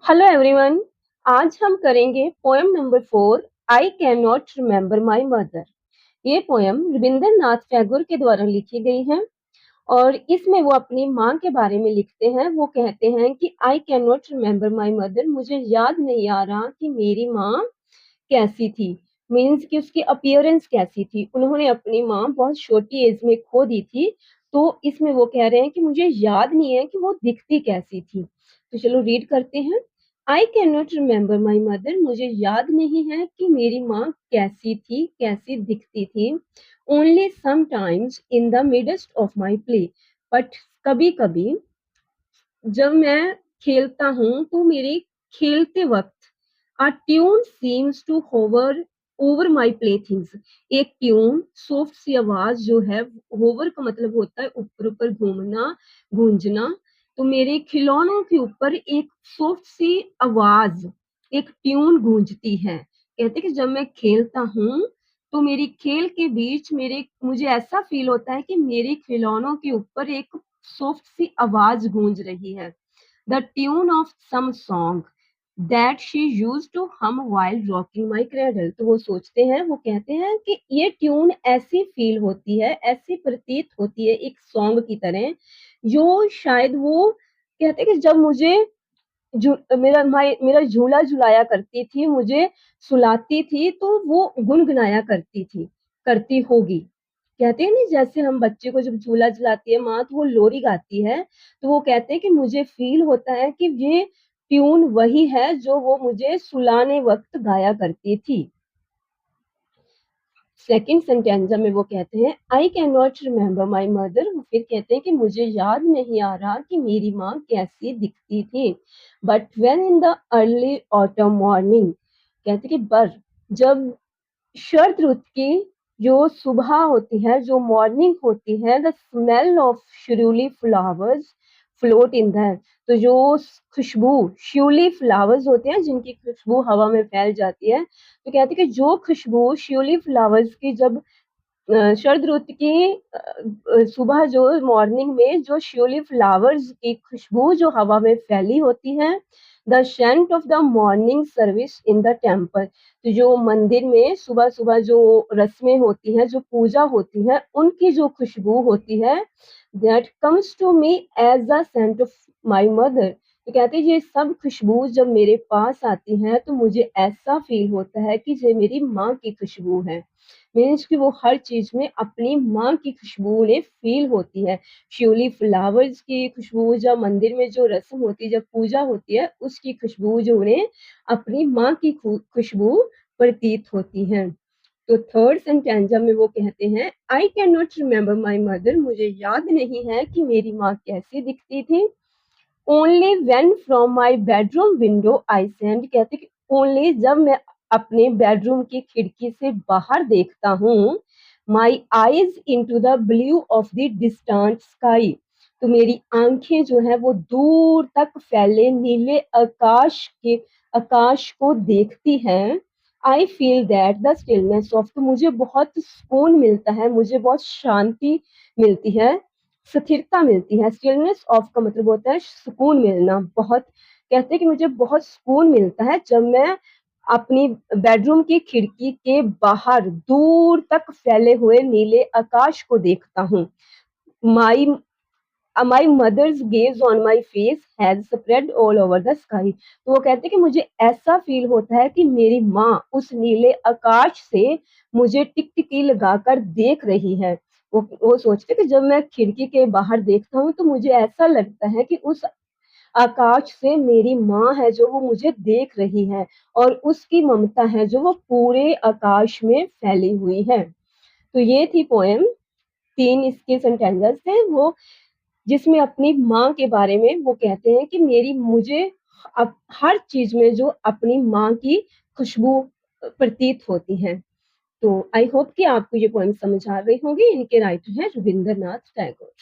Hello everyone. आज हम करेंगे poem number 4 I can not remember my mother. ये पोएम रविंद्रनाथ टैगोर के द्वारा लिखी गई है और इसमें वो अपनी माँ के बारे में लिखते हैं। वो कहते हैं कि I can not remember my mother, मुझे याद नहीं आ रहा कि मेरी माँ कैसी थी। मीन्स कि उसकी अपीयरेंस कैसी थी। उन्होंने अपनी माँ बहुत छोटी एज में खो दी थी, तो इसमें वो कह रहे हैं कि मुझे याद नहीं है कि वो दिखती कैसी थी। तो चलो रीड करते हैं। I can not remember my mother, मुझे याद नहीं है कि मेरी माँ कैसी थी, कैसी दिखती थी। Only sometimes in the midst of my play, but कभी कभी जब मैं खेलता हूँ तो मेरे खेलते वक्त a tune seems to hover over my playthings। एक ट्यून, सॉफ्ट सी आवाज जो है, होवर का मतलब होता है ऊपर ऊपर घूमना, गूंजना। तो मेरे खिलौनों के ऊपर एक सॉफ्ट सी आवाज, एक ट्यून गूंजती है। कहते कि जब मैं खेलता हूँ तो मेरी खेल के बीच मेरे मुझे ऐसा फील होता है कि मेरे खिलौनों के ऊपर एक सॉफ्ट सी आवाज गूंज रही है। The tune of some song that she used to hum while rocking my cradle. तो वो सोचते हैं, वो कहते हैं कि ये ट्यून ऐसी फील होती है, ऐसी प्रतीत होती है एक सॉन्ग की तरह, जो शायद वो कहते हैं कि जब मुझे मेरा झूला झुलाया करती थी, मुझे सुलाती थी, तो वो गुनगुनाया करती थी, करती होगी। कहते हैं नहीं, जैसे हम बच्चे को जब झूला झुलाती है माँ तो वो लोरी गाती है, तो वो कहते हैं कि मुझे फील होता है कि ये ट्यून वही है जो वो मुझे सुलाने वक्त गाया करती थी। सेकंड सेंटेंजा में वो कहते हैं I can not remember my mother. वो फिर कहते हैं कि मुझे याद नहीं आ रहा कि मेरी माँ कैसी दिखती थी। But when in the early autumn morning, कहते कि पर जब शरद ऋतु की जो सुबह होती है, जो मॉर्निंग होती है, द स्मेल ऑफ शिरूली फ्लावर्स फ्लोट इन द, तो जो खुशबू, शिउली फ्लावर्स होते हैं जिनकी खुशबू हवा में फैल जाती है। तो कहते हैं कि जो खुशबू शिउली फ्लावर्स की जब शरद ऋतु की सुबह जो मॉर्निंग में जो शिउली फ्लावर्स की खुशबू जो हवा में फैली होती है, the scent of the morning service in the temple, तो जो मंदिर में सुबह सुबह जो रस्में होती हैं, जो पूजा होती है, उनकी जो खुशबू होती है, that comes to me as the scent of my mother. तो कहते हैं ये सब खुशबू जब मेरे पास आती हैं तो मुझे ऐसा फील होता है कि ये मेरी माँ की खुशबू है। मीन्स कि वो हर चीज में अपनी माँ की खुशबू उन्हें फील होती है। शिवली फ्लावर्स की खुशबू, जब मंदिर में जो रस्म होती है, जब पूजा होती है, उसकी खुशबू जो उन्हें अपनी माँ की खुशबू प्रतीत होती है। तो थर्ड सेंटेंजा में वो कहते हैं I can not remember my mother, मुझे याद नहीं है कि मेरी माँ कैसी दिखती थी। Only when from my bedroom window I send, कहते कि ओनली जब मैं अपने बेडरूम की खिड़की से बाहर देखता हूँ, my eyes into the blue of the distant sky, तो मेरी आंखें जो है वो दूर तक फैले नीले आकाश को देखती हैं। I feel that the stillness of, तो मुझे बहुत सुकून मिलता है, मुझे बहुत शांति मिलती है, स्थिरता मिलती है। स्टिलनेस ऑफ का मतलब होता है सुकून मिलना। बहुत कहते हैं कि मुझे बहुत सुकून मिलता है जब मैं अपनी बेडरूम की खिड़की के बाहर दूर तक फैले हुए नीले आकाश को देखता हूँ। My my mother's gaze on my face has spread all over the sky, तो वो कहते हैं कि मुझे ऐसा फील होता है कि मेरी माँ उस नीले आकाश से मुझे टिकटिकी लगाकर देख रही है। वो सोचते कि जब मैं खिड़की के बाहर देखता हूँ तो मुझे ऐसा लगता है कि उस आकाश से मेरी माँ है जो वो मुझे देख रही है, और उसकी ममता है जो वो पूरे आकाश में फैली हुई है। तो ये थी पोएम। तीन इसके सेंटेंसेस थे वो, जिसमें अपनी माँ के बारे में वो कहते हैं कि मेरी मुझे अब हर चीज में जो अपनी माँ की खुशबू प्रतीत होती है। तो आई होप कि आपको ये पोएम समझ आ गई होगी। इनके राइटर हैं रविंद्रनाथ टैगोर।